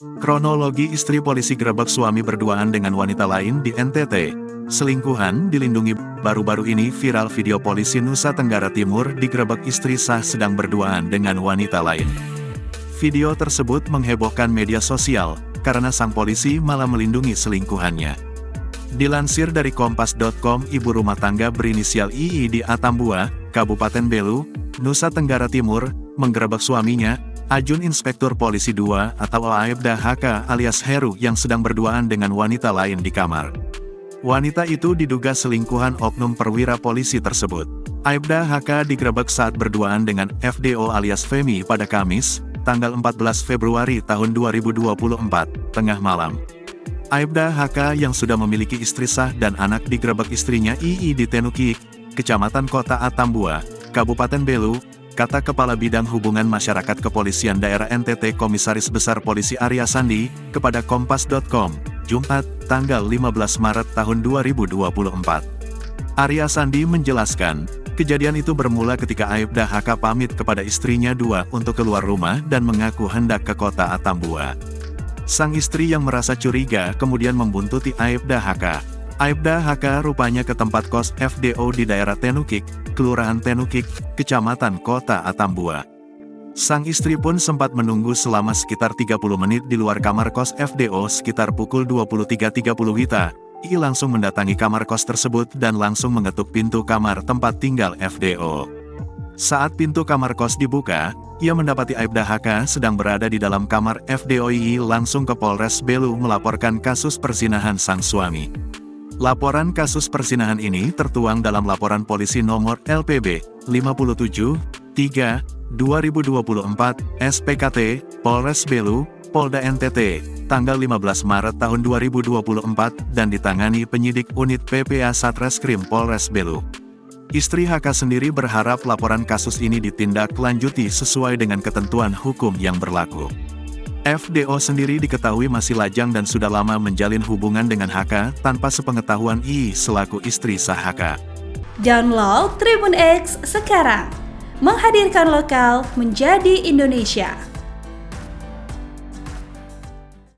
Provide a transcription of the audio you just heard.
Kronologi istri polisi gerebek suami berduaan dengan wanita lain di NTT. Selingkuhan dilindungi. Baru-baru ini viral video polisi Nusa Tenggara Timur digerebek istri sah sedang berduaan dengan wanita lain. Video tersebut menghebohkan media sosial, karena sang polisi malah melindungi selingkuhannya. Dilansir dari Kompas.com, ibu rumah tangga berinisial II di Atambua, Kabupaten Belu, Nusa Tenggara Timur, menggerebek suaminya, Ajun Inspektur Polisi 2 atau Aibda HK alias Heru yang sedang berduaan dengan wanita lain di kamar. Wanita itu diduga selingkuhan oknum perwira polisi tersebut. Aibda HK digerebek saat berduaan dengan FDO alias Femi pada Kamis, tanggal 14 Februari tahun 2024, tengah malam. Aibda HK yang sudah memiliki istri sah dan anak digerebek istrinya II di Tenukik, Kecamatan Kota Atambua, Kabupaten Belu, kata Kepala Bidang Hubungan Masyarakat Kepolisian Daerah NTT Komisaris Besar Polisi Arya Sandi, kepada Kompas.com, Jumat, tanggal 15 Maret tahun 2024. Arya Sandi menjelaskan, kejadian itu bermula ketika Aibda HK pamit kepada istrinya dua untuk keluar rumah dan mengaku hendak ke kota Atambua. Sang istri yang merasa curiga kemudian membuntuti Aibda HK. Aibda HK rupanya ke tempat kos FDO di daerah Tenukik, Kelurahan Tenukik, Kecamatan Kota Atambua. Sang istri pun sempat menunggu selama sekitar 30 menit di luar kamar kos FDO. Sekitar pukul 23.30 WITA, I langsung mendatangi kamar kos tersebut dan langsung mengetuk pintu kamar tempat tinggal FDO. Saat pintu kamar kos dibuka, ia mendapati Aibda HK sedang berada di dalam kamar FDO. I langsung ke Polres Belu melaporkan kasus perzinahan sang suami. Laporan kasus perzinahan ini tertuang dalam laporan polisi nomor LPB 57-3-2024 SPKT Polres Belu, Polda NTT, tanggal 15 Maret tahun 2024 dan ditangani penyidik unit PPA Satreskrim Polres Belu. Istri HK sendiri berharap laporan kasus ini ditindaklanjuti sesuai dengan ketentuan hukum yang berlaku. FDO sendiri diketahui masih lajang dan sudah lama menjalin hubungan dengan HK tanpa sepengetahuan I selaku istri sah HK. Download Tribun X sekarang, menghadirkan lokal menjadi Indonesia.